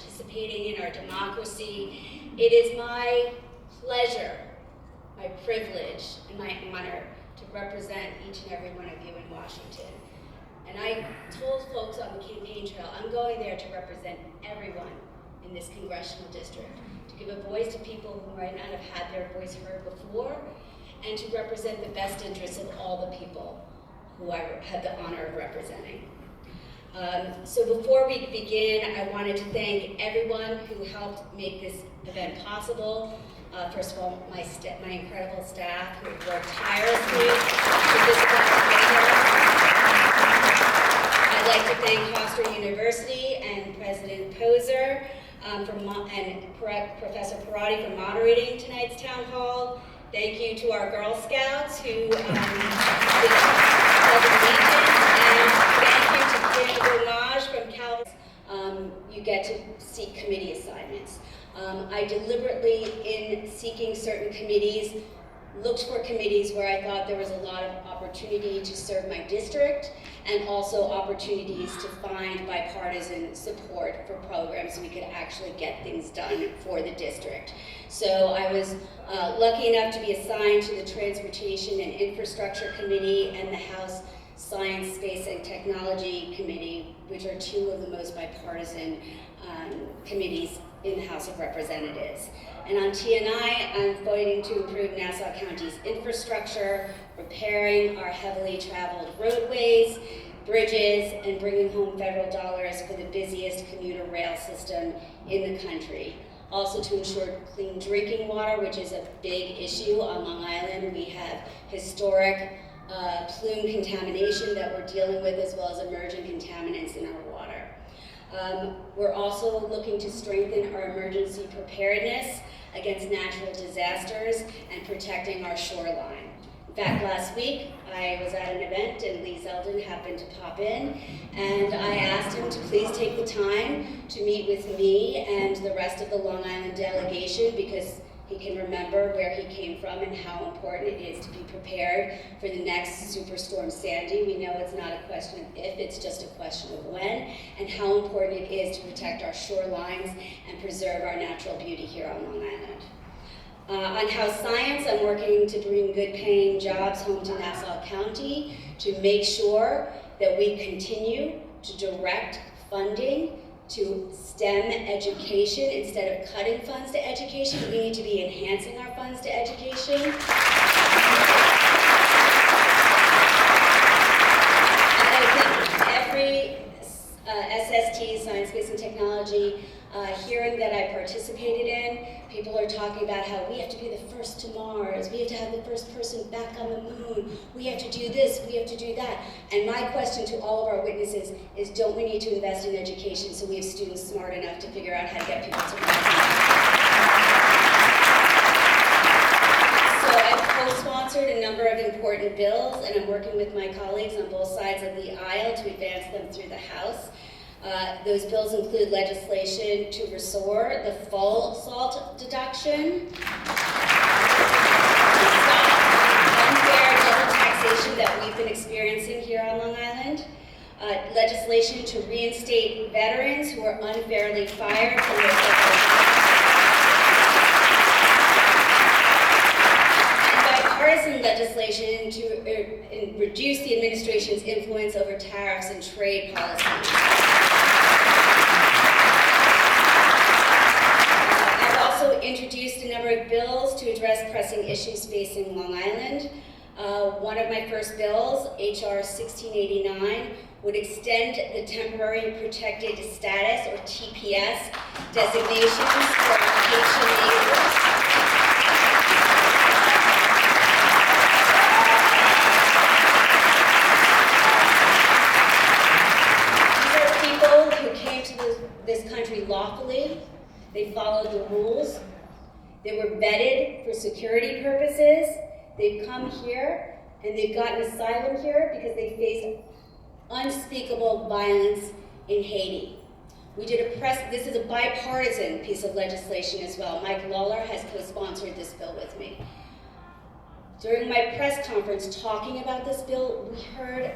participating in our democracy. It is my pleasure, my privilege, and my honor to represent each and every one of you in Washington. And I told folks on the campaign trail, I'm going there to represent everyone in this congressional district, to give a voice to people who might not have had their voice heard before, and to represent the best interests of all the people who I had the honor of representing. So before we begin, I wanted to thank everyone who helped make this event possible. First of all, my incredible staff who worked tirelessly for this event. I'd like to thank Hofstra University and President Poser and Professor Parati for moderating tonight's town hall. Thank you to our Girl Scouts who did and thank you to Brenda Bernage from Calvin. You get to seek committee assignments. I deliberately, in seeking certain committees, looked for committees where I thought there was a lot of opportunity to serve my district and also opportunities to find bipartisan support for programs so we could actually get things done for the district. So I was lucky enough to be assigned to the Transportation and Infrastructure Committee and the House Science, Space, and Technology Committee, which are two of the most bipartisan committees in the House of Representatives. And on TNI, I'm fighting to improve Nassau County's infrastructure, repairing our heavily traveled roadways, bridges, and bringing home federal dollars for the busiest commuter rail system in the country. Also to ensure clean drinking water, which is a big issue on Long Island. We have historic plume contamination that we're dealing with, as well as emerging contaminants in our water. We're also looking to strengthen our emergency preparedness against natural disasters and protecting our shoreline. In fact, last week I was at an event and Lee Zeldin happened to pop in, and I asked him to please take the time to meet with me and the rest of the Long Island delegation, because he can remember where he came from and how important it is to be prepared for the next Superstorm Sandy. We know it's not a question of if, it's just a question of when, and how important it is to protect our shorelines and preserve our natural beauty here on Long Island. On House Science, I'm working to bring good paying jobs home to Nassau County to make sure that we continue to direct funding to STEM education. Instead of cutting funds to education, we need to be enhancing our funds to education. And I think every SST, Science, Space, and Technology, hearing that I participated in, people are talking about how we have to be the first to Mars, we have to have the first person back on the moon, we have to do this, we have to do that. And my question to all of our witnesses is, don't we need to invest in education so we have students smart enough to figure out how to get people to Mars? So I've co-sponsored a number of important bills, and I'm working with my colleagues on both sides of the aisle to advance them through the House. Those bills include legislation to restore the full SALT deduction, unfair double taxation that we've been experiencing here on Long Island, legislation to reinstate veterans who are unfairly fired from their and bipartisan legislation to reduce the administration's influence over tariffs and trade policy. Introduced a number of bills to address pressing issues facing Long Island. One of my first bills, H.R. 1689, would extend the temporary protected status, or TPS, designations for our Haitian neighbors. These are people who came to this country lawfully. They followed the rules. They were vetted for security purposes. They've come here and they've gotten asylum here because they faced unspeakable violence in Haiti. This is a bipartisan piece of legislation as well. Mike Lawler has co-sponsored this bill with me. During my press conference talking about this bill, we heard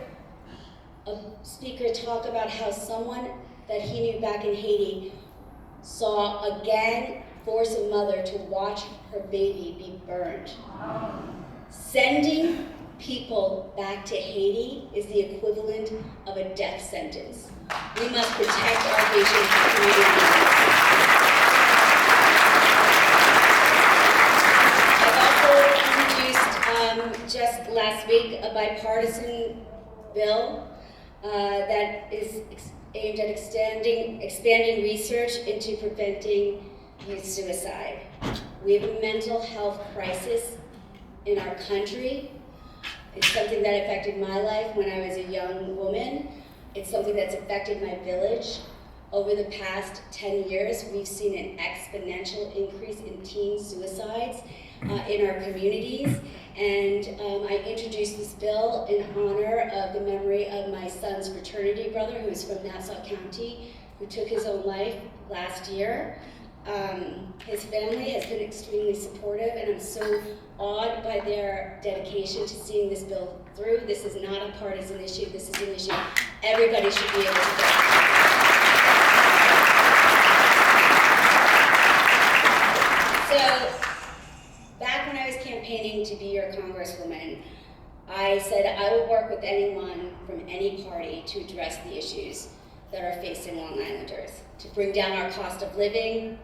a speaker talk about how someone that he knew back in Haiti saw again force a mother to watch her baby be burned. Sending people back to Haiti is the equivalent of a death sentence. We must protect our Haitian communities. I've also introduced just last week a bipartisan bill that is aimed at expanding research into preventing youth suicide. We have a mental health crisis in our country. It's something that affected my life when I was a young woman. It's something that's affected my village. Over the past 10 years, we've seen an exponential increase in teen suicides in our communities. And I introduced this bill in honor of the memory of my son's fraternity brother, who is from Nassau County, who took his own life last year. His family has been extremely supportive, and I'm so awed by their dedication to seeing this bill through. This is not a partisan issue. This is an issue everybody should be able to get. So, back when I was campaigning to be your Congresswoman, I said I will work with anyone from any party to address the issues that are facing Long Islanders, to bring down our cost of living,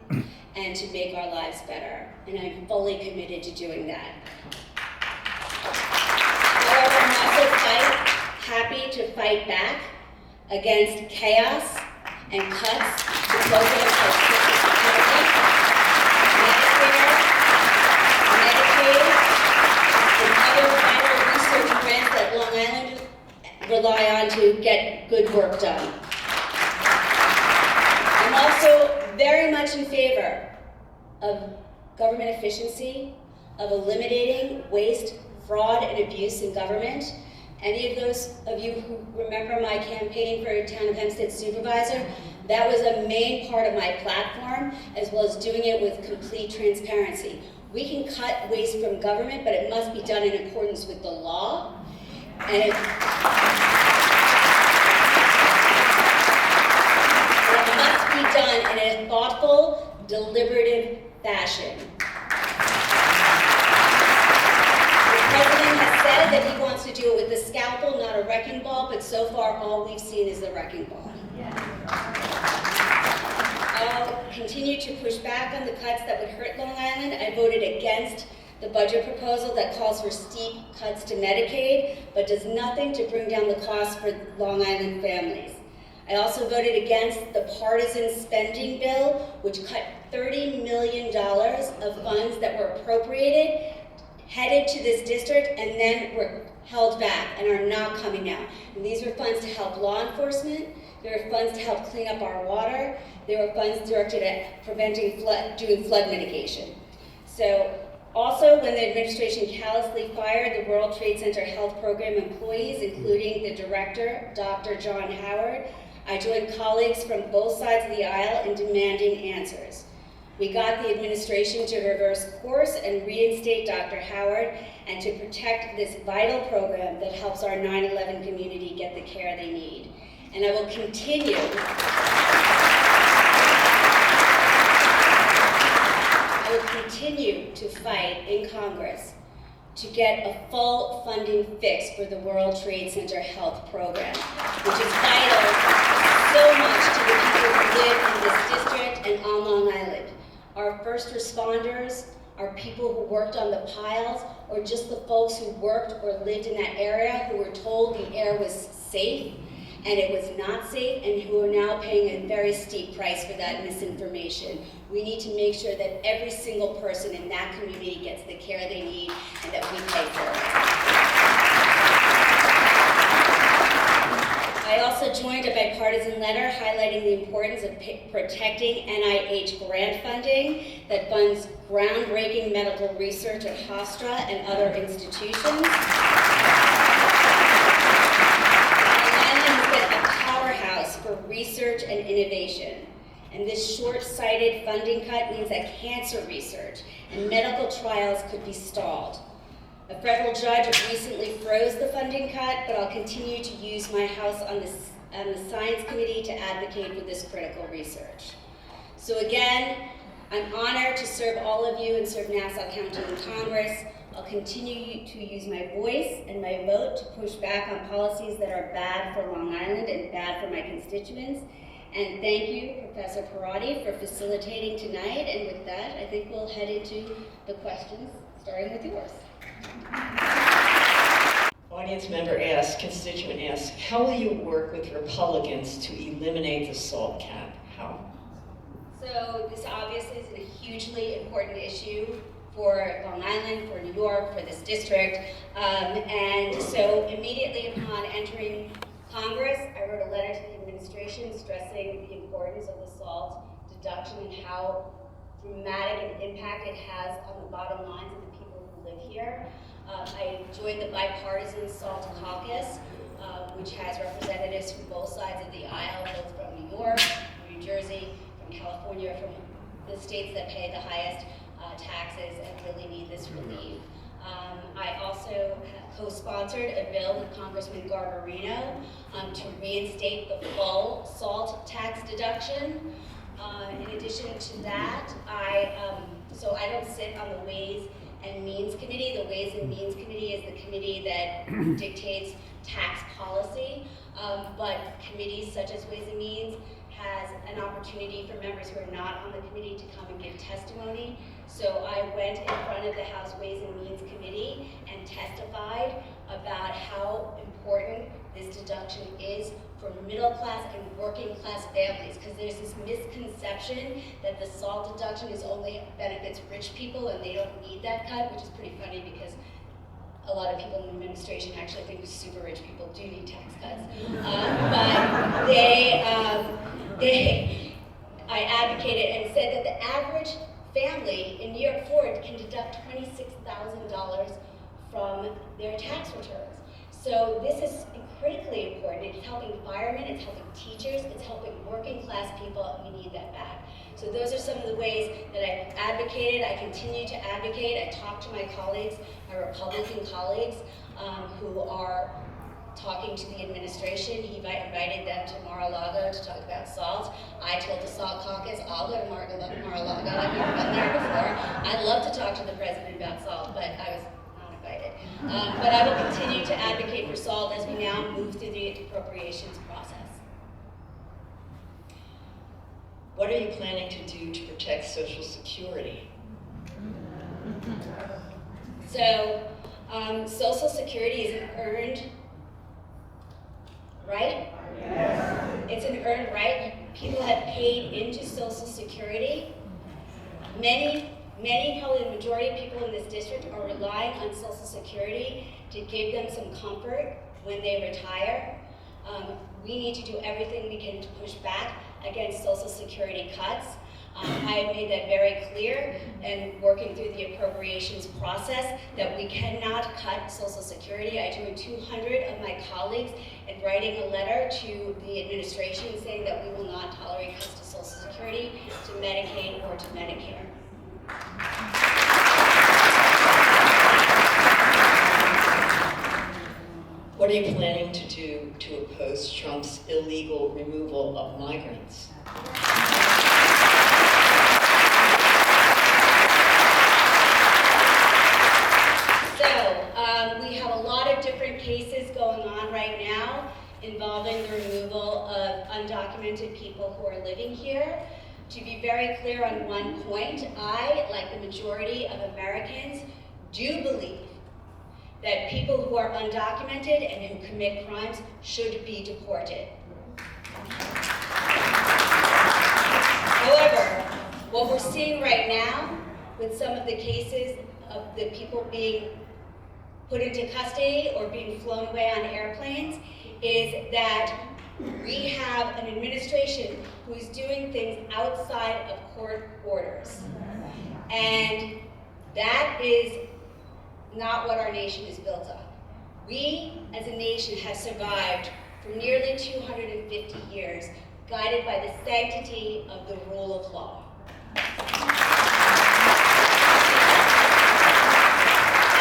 and to make our lives better. And I'm fully committed to doing that. However, I'm also happy to fight back against chaos and cuts to programs like Social Security, Medicare, Medicaid, and other vital research grants that Long Island rely on to get good work done. I'm also very much in favor of government efficiency, of eliminating waste, fraud, and abuse in government. Any of those of you who remember my campaign for Town of Hempstead Supervisor, that was a main part of my platform, as well as doing it with complete transparency. We can cut waste from government, but it must be done in accordance with the law. And it must be done in a thoughtful, deliberative fashion. The president has said that he wants to do it with a scalpel, not a wrecking ball, but so far all we've seen is the wrecking ball. I'll continue to push back on the cuts that would hurt Long Island. I voted against the budget proposal that calls for steep cuts to Medicaid, but does nothing to bring down the cost for Long Island families. I also voted against the partisan spending bill, which cut $30 million of funds that were appropriated, headed to this district, and then were held back and are not coming out. And these were funds to help law enforcement. They were funds to help clean up our water. They were funds directed at preventing doing flood mitigation. So also, when the administration callously fired the World Trade Center Health Program employees, including the director, Dr. John Howard, I joined colleagues from both sides of the aisle in demanding answers. We got the administration to reverse course and reinstate Dr. Howard and to protect this vital program that helps our 9/11 community get the care they need. And I will continue to fight in Congress to get a full funding fix for the World Trade Center Health Program, which is vital so much to the people who live in this district and on Long Island. Our first responders, our people who worked on the piles, or just the folks who worked or lived in that area who were told the air was safe and it was not safe, and who are now paying a very steep price for that misinformation. We need to make sure that every single person in that community gets the care they need and that we pay for it. I also joined a bipartisan letter highlighting the importance of protecting NIH grant funding that funds groundbreaking medical research at Hofstra and other institutions. For research and innovation. And this short-sighted funding cut means that cancer research and medical trials could be stalled. A federal judge recently froze the funding cut, but I'll continue to use my house on the Science Committee to advocate for this critical research. So again, I'm honored to serve all of you and serve Nassau County in Congress. I'll continue to use my voice and my vote to push back on policies that are bad for Long Island and bad for my constituents. And thank you, Professor Parati, for facilitating tonight. And with that, I think we'll head into the questions, starting with yours. Audience member asks, constituent asks, how will you work with Republicans to eliminate the SALT cap? How? So this obviously is a hugely important issue for Long Island, for New York, for this district. And so immediately upon entering Congress, I wrote a letter to the administration stressing the importance of the SALT deduction and how dramatic an impact it has on the bottom lines of the people who live here. I joined the bipartisan SALT caucus, which has representatives from both sides of the aisle, both from New York, from New Jersey, from California, from the states that pay the highest taxes and really need this relief. I also co-sponsored a bill with Congressman Garbarino to reinstate the full SALT tax deduction. In addition to that, I don't sit on the Ways and Means Committee. The Ways and Means Committee is the committee that dictates tax policy, but committees such as Ways and Means has an opportunity for members who are not on the committee to come and give testimony. So I went in front of the House Ways and Means Committee and testified about how important this deduction is for middle class and working class families, because there's this misconception that the SALT deduction is only benefits rich people and they don't need that cut, which is pretty funny because a lot of people in the administration actually think super rich people do need tax cuts. I advocated and said that the average family in New York Ford can deduct $26,000 from their tax returns. So this is critically important. It's helping firemen, it's helping teachers, it's helping working class people. We need that back. So those are some of the ways that I've advocated. I continue to advocate. I talk to my colleagues, my Republican colleagues, who are talking to the administration. He invited them to Mar-a-Lago to talk about SALT. I told the SALT caucus, I'll go to Mar-a-Lago. I've never been there before. I'd love to talk to the president about SALT, but I was not invited. But I will continue to advocate for SALT as we now move through the appropriations process. What are you planning to do to protect Social Security? So, Social Security is an earned right? Yes. It's an earned right. People have paid into Social Security. Many, probably the majority of people in this district are relying on Social Security to give them some comfort when they retire. We need to do everything we can to push back against Social Security cuts. I have made that very clear and working through the appropriations process that we cannot cut Social Security. I joined 200 of my colleagues in writing a letter to the administration saying that we will not tolerate cuts to Social Security, to Medicaid, or to Medicare. What are you planning to do to oppose Trump's illegal removal of migrants? We have a lot of different cases going on right now involving the removal of undocumented people who are living here. To be very clear on one point, I, like the majority of Americans, do believe that people who are undocumented and who commit crimes should be deported. However, what we're seeing right now with some of the cases of the people being put into custody or being flown away on airplanes is that we have an administration who is doing things outside of court orders. And that is not what our nation is built on. We, as a nation, have survived for nearly 250 years, guided by the sanctity of the rule of law.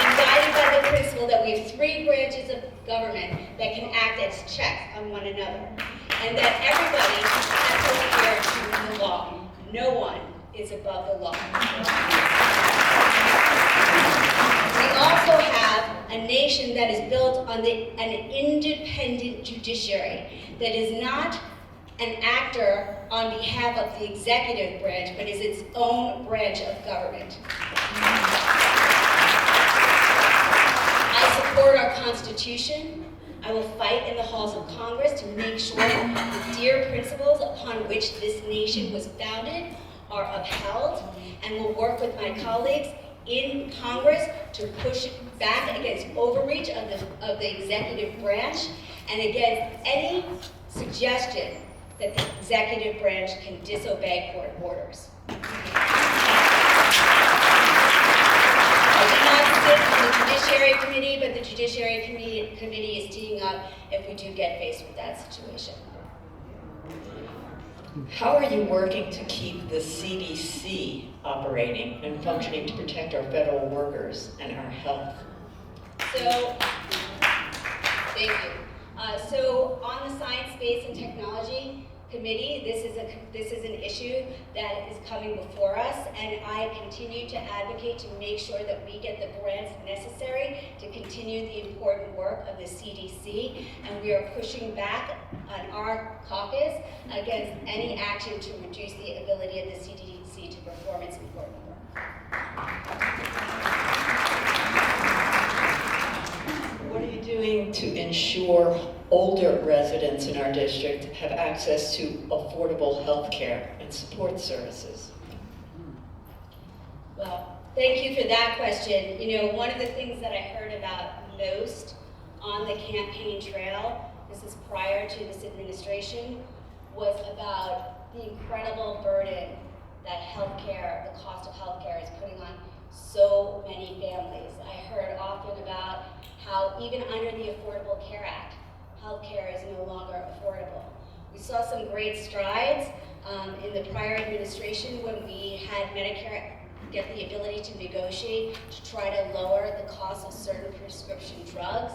And guided by the principle that we have three branches of government that can act as checks on one another, and that everybody has to adhere to the law. no one is above the law. We also have a nation that is built on an independent judiciary that is not an actor on behalf of the executive branch, but is its own branch of government. I support our Constitution. I will fight in the halls of Congress to make sure the dear principles upon which this nation was founded are upheld, and will work with my colleagues in Congress to push back against overreach of the executive branch and against any suggestion that the executive branch can disobey court orders. I do not sit on the Judiciary Committee, but the Judiciary Committee is teeing up if we do get faced with that situation. How are you working to keep the CDC operating and functioning to protect our federal workers and our health? So, thank you. So on the Science, Space, and Technology Committee, this is an issue that is coming before us, and I continue to advocate to make sure that we get the grants necessary to continue the important work of the CDC, and we are pushing back on our caucus against any action to reduce the ability of the CDC to perform its important work. What are you doing to ensure older residents in our district have access to affordable health care and support services? Well, thank you for that question. You know, one of the things that I heard about most on the campaign trail, this is prior to this administration, was about the incredible burden that healthcare, the cost of healthcare is putting on so many families. I heard often about how even under the Affordable Care Act, healthcare is no longer affordable. We saw some great strides in the prior administration when we had Medicare get the ability to negotiate to try to lower the cost of certain prescription drugs.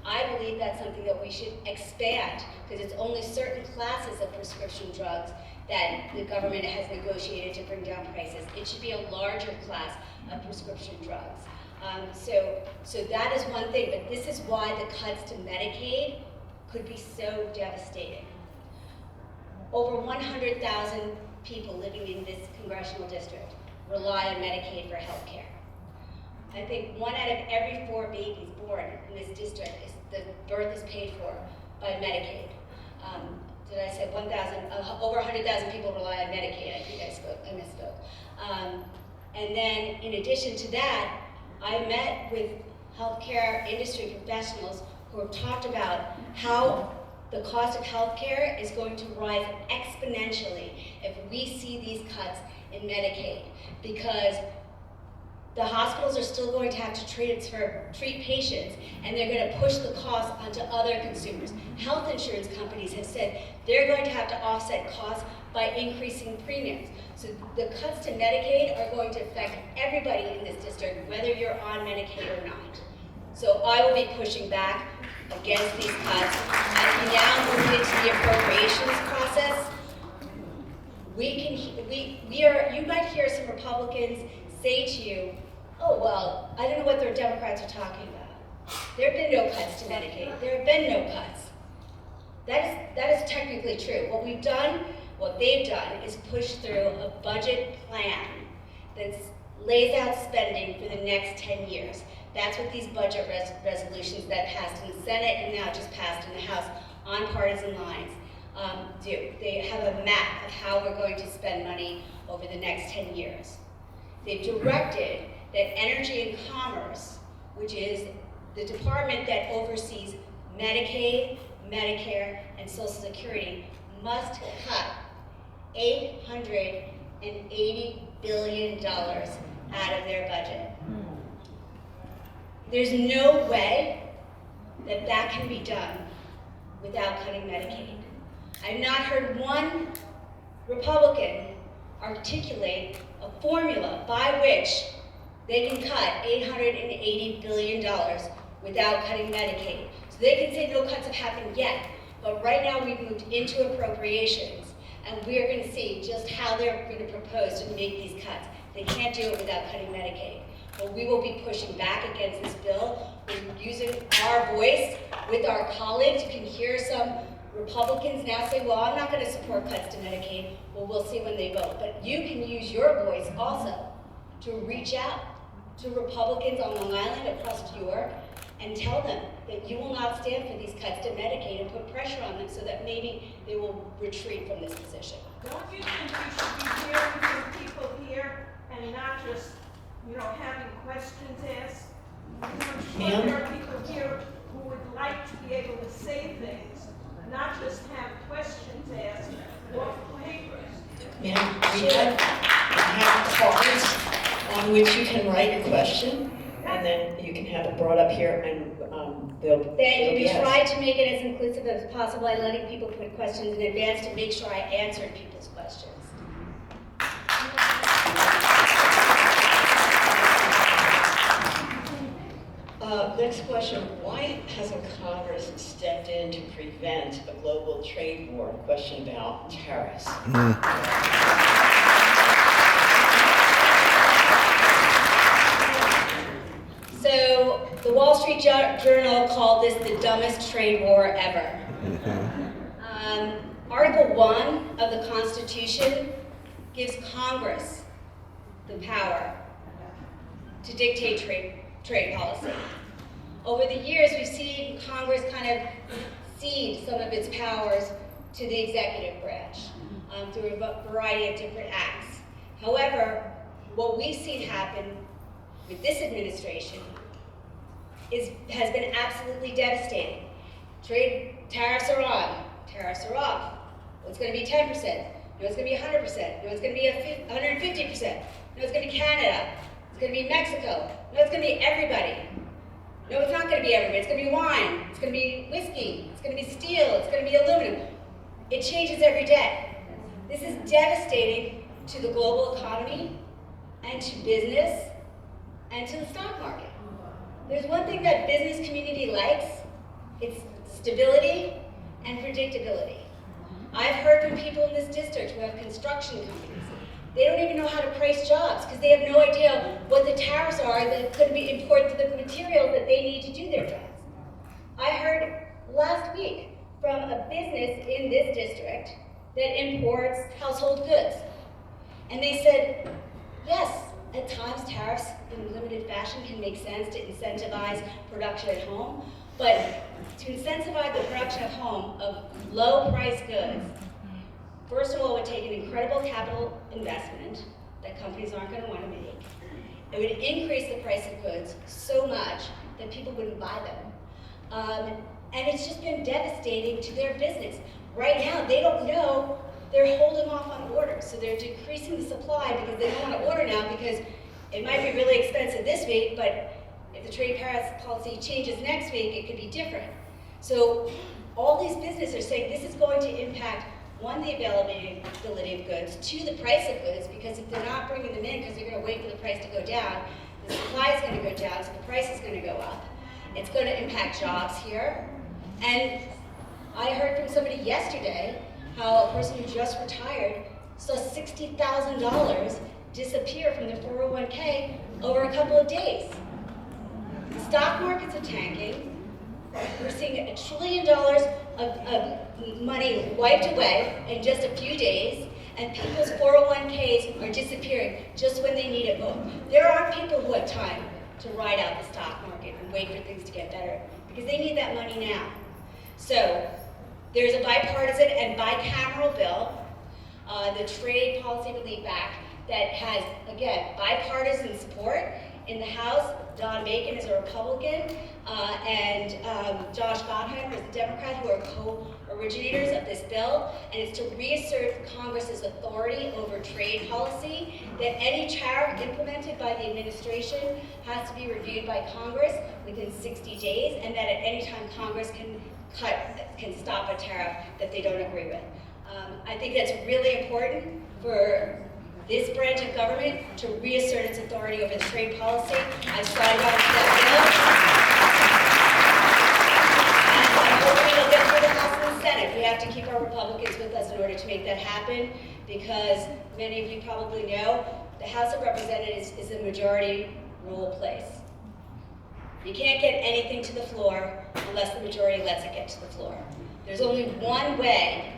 I believe that's something that we should expand, because it's only certain classes of prescription drugs that the government has negotiated to bring down prices. It should be a larger class of prescription drugs. So that is one thing, but this is why the cuts to Medicaid could be so devastating. Over 100,000 people living in this congressional district rely on Medicaid for health care. I think 1 out of every 4 babies born in this district, the birth is paid for by Medicaid. Did I say 1,000? Over 100,000 people rely on Medicaid. I think I misspoke. And then in addition to that, I met with healthcare industry professionals who have talked about how the cost of healthcare is going to rise exponentially if we see these cuts in Medicaid, because the hospitals are still going to have to treat patients, and they're going to push the cost onto other consumers. Health insurance companies have said they're going to have to offset costs by increasing premiums. So the cuts to Medicaid are going to affect everybody in this district, whether you're on Medicaid or not. So I will be pushing back against these cuts. As we now move into the appropriations process, you might hear some Republicans say to you, oh, well, I don't know what the Democrats are talking about. There have been no cuts to Medicaid. There have been no cuts. That is technically true. What they've done is push through a budget plan that lays out spending for the next 10 years. That's what these budget resolutions that passed in the Senate and now just passed in the House on partisan lines do. They have a map of how we're going to spend money over the next 10 years. They've directed that Energy and Commerce, which is the department that oversees Medicaid, Medicare, and Social Security, must cut $880 billion out of their budget. There's no way that that can be done without cutting Medicaid. I've not heard one Republican articulate a formula by which they can cut $880 billion without cutting Medicaid. So they can say no cuts have happened yet, but right now we've moved into appropriations. and we're going to see just how they're going to propose to make these cuts. They can't do it without cutting Medicaid. But we will be pushing back against this bill. We're using our voice with our colleagues. You can hear some Republicans now say, well, I'm not going to support cuts to Medicaid. Well, we'll see when they vote. But you can use your voice also to reach out to Republicans on Long Island, across New York, and tell them that you will not stand for these cuts to Medicaid and put pressure on them so that maybe they will retreat from this position. Don't you think we should be hearing from people here and not just, having questions asked? I'm sure there are people here who would like to be able to say things, not just have questions asked off papers. Ma'am, we have cards on which you can write your question, and then you can have it brought up here, and they'll be asked. We tried to make it as inclusive as possible by letting people put questions in advance to make sure I answered people's questions. Next question, why hasn't Congress stepped in to prevent a global trade war? Question about tariffs. So the Wall Street Journal called this the dumbest trade war ever. Article 1 of the Constitution gives Congress the power to dictate trade policy. Over the years, we've seen Congress kind of cede some of its powers to the executive branch through a variety of different acts. However, what we've seen happen with this administration has been absolutely devastating. Trade tariffs are on, tariffs are off. Well, it's going to be 10%. No, it's going to be 100%. No, it's going to be 150%. No, it's going to be Canada. It's going to be Mexico. No, it's going to be everybody. No, it's not going to be everybody. It's going to be wine. It's going to be whiskey. It's going to be steel. It's going to be aluminum. It changes every day. This is devastating to the global economy and to business and to the stock market. There's one thing that business community likes. It's stability and predictability. I've heard from people in this district who have construction companies. They don't even know how to price jobs because they have no idea what the tariffs are that could be important to the material that they need to do their jobs. I heard last week from a business in this district that imports household goods. And they said, yes, at times tariffs in limited fashion can make sense to incentivize production at home, but to incentivize the production at home of low-priced goods, first of all, it would take an incredible capital investment that companies aren't going to want to make. It would increase the price of goods so much that people wouldn't buy them. And it's just been devastating to their business. Right now, they don't know. They're holding off on orders. So they're decreasing the supply because they don't want to order now because it might be really expensive this week, but if the trade policy changes next week, it could be different. So all these businesses are saying this is going to impact, one, the availability of goods, two, the price of goods, because if they're not bringing them in because they're going to wait for the price to go down, the supply is going to go down, so the price is going to go up. It's going to impact jobs here. And I heard from somebody yesterday how a person who just retired saw $60,000 disappear from their 401k over a couple of days. The stock markets are tanking. We're seeing $1 trillion of money wiped away in just a few days, and people's 401ks are disappearing just when they need it most. There are people who have time to ride out the stock market and wait for things to get better because they need that money now. So there's a bipartisan and bicameral bill, the Trade Policy Relief Act, that has, again, bipartisan support. In the House, Don Bacon is a Republican, and Josh Gottheim is a Democrat, who are co-originators of this bill, and it's to reassert Congress's authority over trade policy, that any tariff implemented by the administration has to be reviewed by Congress within 60 days, and that at any time Congress can stop a tariff that they don't agree with. I think that's really important for this branch of government to reassert its authority over the trade policy. I've signed on to that bill. And I'm hoping it'll get through the House and the Senate. We have to keep our Republicans with us in order to make that happen, because many of you probably know, the House of Representatives is a majority rule place. You can't get anything to the floor unless the majority lets it get to the floor. There's only one way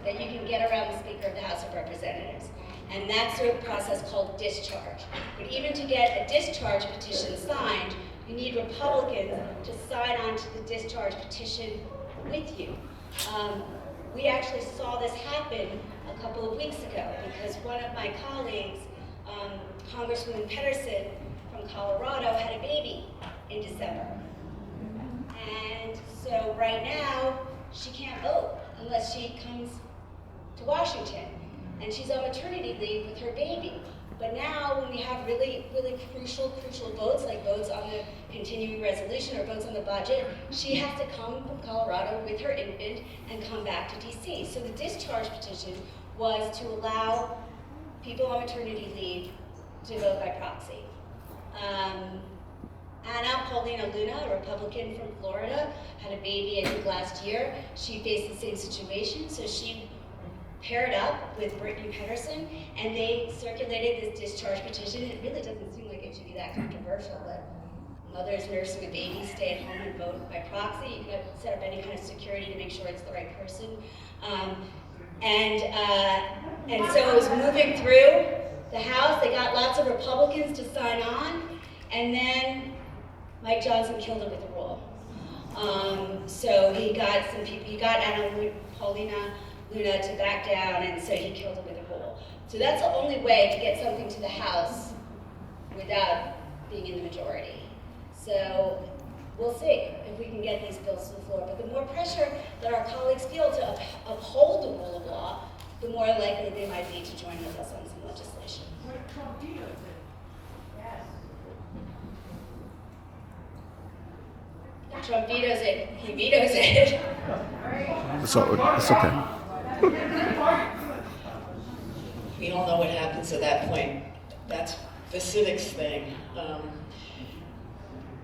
that you can get around the Speaker of the House of Representatives, and that's through a process called discharge. But even to get a discharge petition signed, you need Republicans to sign on to the discharge petition with you. We actually saw this happen a couple of weeks ago because one of my colleagues, Congresswoman Pedersen from Colorado, had a baby in December. And so right now, she can't vote unless she comes to Washington. And she's on maternity leave with her baby. But now, when we have really, really crucial votes, like votes on the continuing resolution or votes on the budget, she has to come from Colorado with her infant and come back to DC. So the discharge petition was to allow people on maternity leave to vote by proxy. Anna Paulina Luna, a Republican from Florida, had a baby, I think, last year. She faced the same situation, so she paired up with Brittany Pedersen, and they circulated this discharge petition. It really doesn't seem like it should be that controversial, but mothers nursing a baby stay at home and vote by proxy. You can set up any kind of security to make sure it's the right person. And so it was moving through the House. They got lots of Republicans to sign on, and then Mike Johnson killed it with a rule. So he got some people, he got Anna Paulina Luna to back down, and so he killed it with a rule. So that's the only way to get something to the House without being in the majority. So we'll see if we can get these bills to the floor. But the more pressure that our colleagues feel to uphold the rule of law, the more likely they might be to join with us on some legislation. Trump vetoes it. He vetoes it. So it's okay. We all know what happens at that point. That's the civics thing.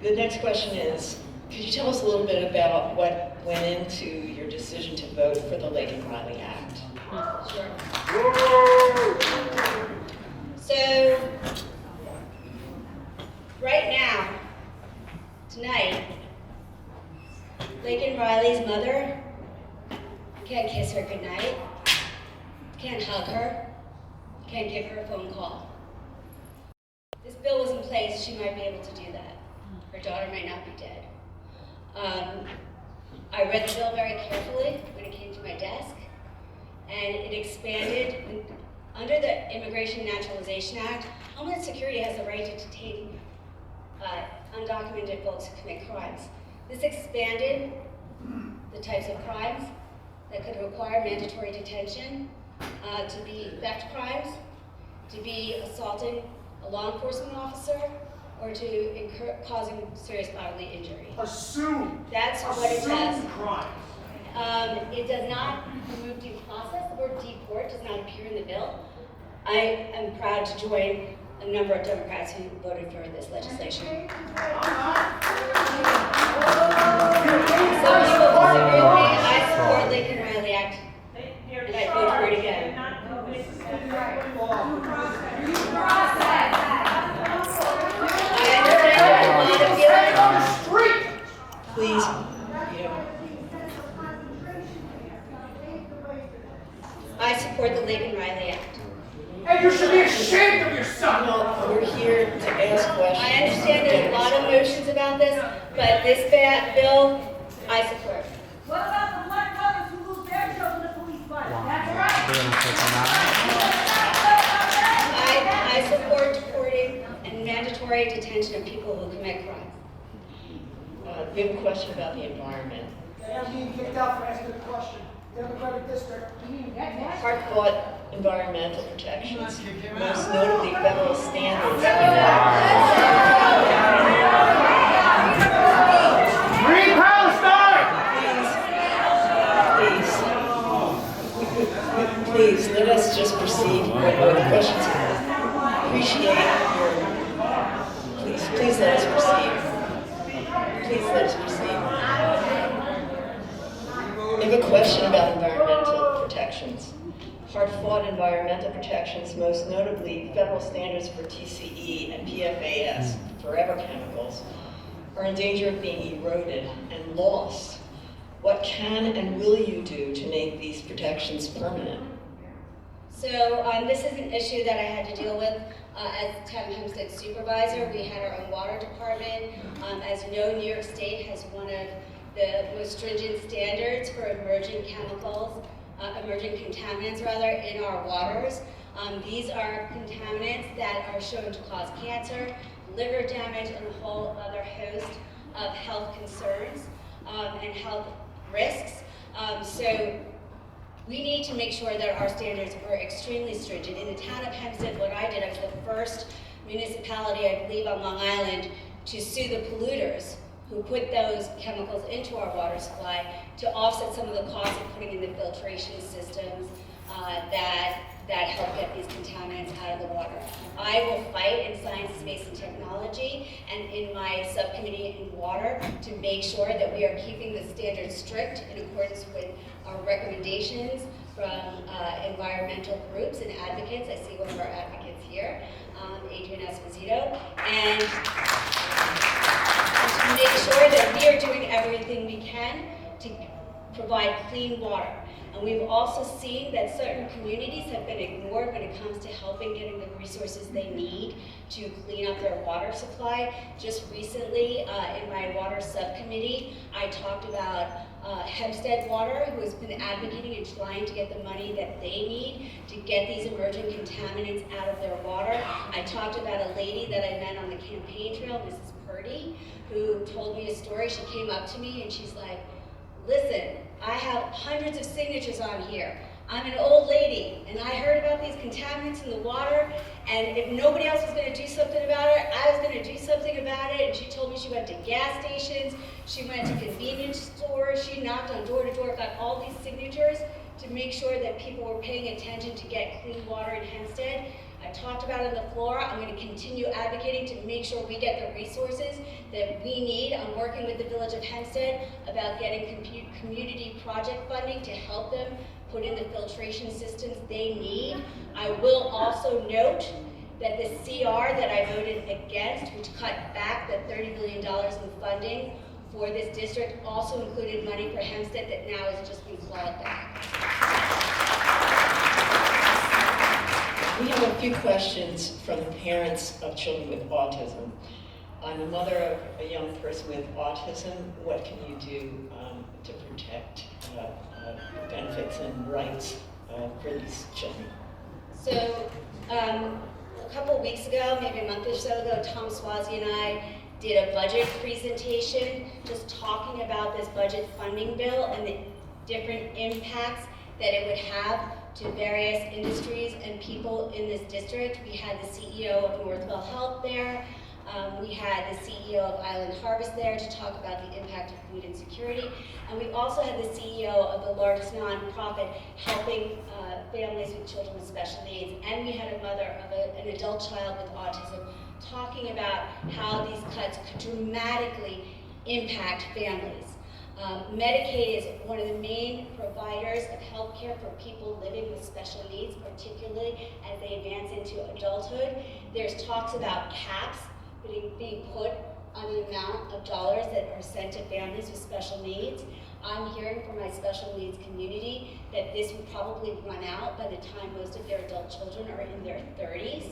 The next question is, could you tell us a little bit about what went into your decision to vote for the Laken Riley Act? Sure. So, right now, tonight, Laken Riley's mother can't kiss her goodnight, can't hug her, can't give her a phone call. This bill was in place, she might be able to do that. Her daughter might not be dead. I read the bill very carefully when it came to my desk, and it expanded. Under the Immigration and Naturalization Act, Homeland Security has the right to detain undocumented folks who commit crimes. This expanded the types of crimes that could require mandatory detention to be theft crimes, to be assaulting a law enforcement officer, or to causing serious bodily injury. Assume. That's what it does. Crime. It does not remove due process. The word deport does not appear in the bill. I am proud to join a number of Democrats who voted for this legislation. Some people disagree with me. I support Laken Riley Act, and I vote for it again. I understand a lot of feelings. Please, I support the Laken Riley Act. And you should be ashamed of yourself. well, we're here to ask questions. I understand there's a lot of motions about this, but this bill, I support. What about the black mothers who lose their children to police violence? That's right. I support deporting and mandatory detention of people who commit crimes. We have a question about the environment. I'm being kicked out for asking a question. Democratic district. Hard-fought environmental protections, most notably federal standards. Free Palestine! Please, let us just proceed with the questions. Appreciate your, please let us proceed. Please let us proceed. If have a question about environmental protections. Hard-fought environmental protections, most notably federal standards for TCE and PFAS, forever chemicals, are in danger of being eroded and lost. What can and will you do to make these protections permanent? So this is an issue that I had to deal with as town Hempstead supervisor. We had our own water department. As you know, New York State has one of the most stringent standards for emerging chemicals, emerging contaminants rather, in our waters. These are contaminants that are shown to cause cancer, liver damage, and a whole other host of health concerns and health risks. So we need to make sure that our standards are extremely stringent. In the town of Hempstead, what I did, I was the first municipality, I believe, on Long Island to sue the polluters who put those chemicals into our water supply to offset some of the costs of putting in the filtration systems that help get these contaminants out of the water. I will fight in science, space, and technology, and in my subcommittee in water to make sure that we are keeping the standards strict in accordance with our recommendations from environmental groups and advocates. I see one of our advocates here, Adrian Esposito, and to make sure that we are doing everything we can to provide clean water. And we've also seen that certain communities have been ignored when it comes to helping getting the resources they need to clean up their water supply. Just recently, in my water subcommittee, I talked about Hempstead Water, who has been advocating and trying to get the money that they need to get these emerging contaminants out of their water. I talked about a lady that I met on the campaign trail, Mrs. Purdy, who told me a story. She came up to me and she's like, listen, I have hundreds of signatures on here. I'm an old lady, and I heard about these contaminants in the water, and if nobody else was going to do something about it, I was going to do something about it. And she told me she went to gas stations, she went to convenience stores, she knocked on door to door, got all these signatures to make sure that people were paying attention to get clean water in Hempstead. I talked about it on the floor. I'm going to continue advocating to make sure we get the resources that we need. I'm working with the Village of Hempstead about getting community project funding to help them put in the filtration systems they need. I will also note that the CR that I voted against, which cut back the $30 million in funding for this district, also included money for Hempstead that now has just been clawed back. We have a few questions from the parents of children with autism. I'm a mother of a young person with autism. What can you do to protect benefits and rights for these children? So a couple weeks ago, maybe a month or so ago, Tom Swazi and I did a budget presentation just talking about this budget funding bill and the different impacts that it would have to various industries and people in this district. We had the CEO of Northwell Health there. We had the CEO of Island Harvest there to talk about the impact of food insecurity. And we also had the CEO of the largest nonprofit helping families with children with special needs. And we had a mother of an adult child with autism talking about how these cuts could dramatically impact families. Medicaid is one of the main providers of health care for people living with special needs, particularly as they advance into adulthood. There's talks about caps being put on the amount of dollars that are sent to families with special needs. I'm hearing from my special needs community that this will probably run out by the time most of their adult children are in their 30s.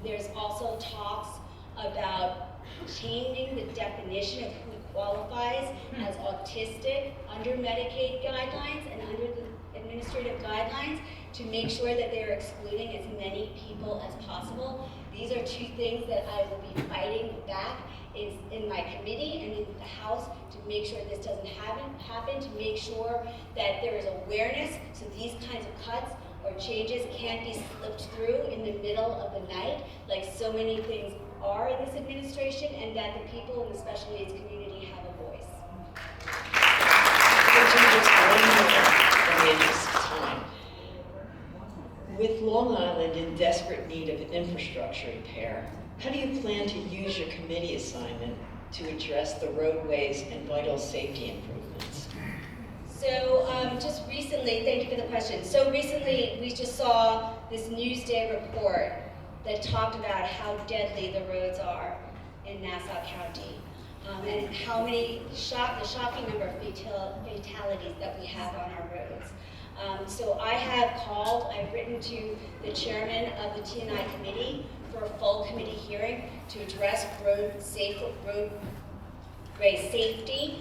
There's also talks about changing the definition of who qualifies as autistic under Medicaid guidelines and under the administrative guidelines to make sure that they're excluding as many people as possible. These are two things that I will be fighting back in my committee and in the House to make sure this doesn't happen, to make sure that there is awareness so these kinds of cuts or changes can't be slipped through in the middle of the night like so many things are in this administration, and that the people in the special needs community have a voice. With Long Island in desperate need of infrastructure repair, how do you plan to use your committee assignment to address the roadways and vital safety improvements? So just recently, thank you for the question. So recently, we just saw this Newsday report that talked about how deadly the roads are in Nassau County, and how many the shocking number of fatalities that we have on our roads. So I've written to the chairman of the T&I committee for a full committee hearing to address roadway safety,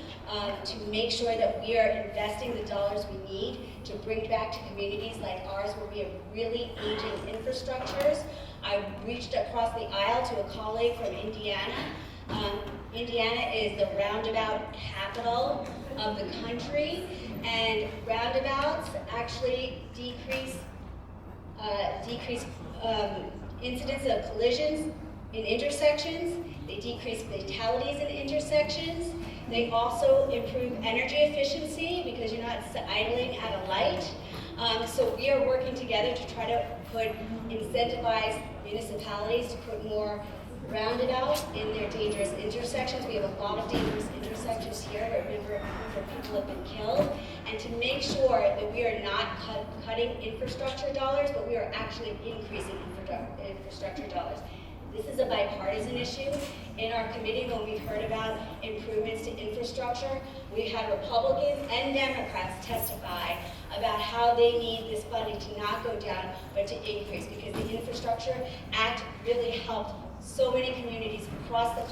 to make sure that we are investing the dollars we need to bring back to communities like ours where we have really aging infrastructures. I reached across the aisle to a colleague from Indiana. Indiana is the roundabout capital of the country, and roundabouts actually decrease incidents of collisions in intersections. They decrease fatalities in intersections. They also improve energy efficiency because you're not idling at a light. So we are working together to try to incentivize municipalities to put more roundabouts in their dangerous intersections. We have a lot of dangerous intersections here where people have been killed. And to make sure that we are not cutting infrastructure dollars, but we are actually increasing infrastructure dollars. This is a bipartisan issue. In our committee, when we've heard about improvements to infrastructure, we've had Republicans and Democrats testify about how they need this funding to not go down, but to increase, because the Infrastructure Act really helped so many communities across the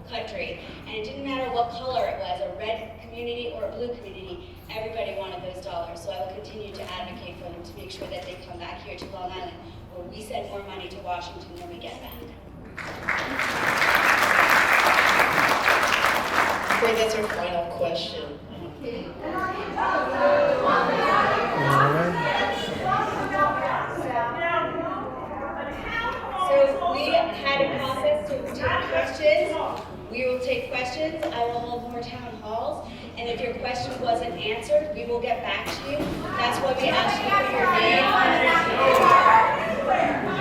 country, and it didn't matter what color it was, a red community or a blue community, everybody wanted those dollars. So I will continue to advocate for them to make sure that they come back here to Long Island, where we send more money to Washington than we get back. I'm afraid that's our final question. So we had a process to take questions. We will take questions. I will hold more town halls. And if your question wasn't answered, we will get back to you. That's why we asked you for your name.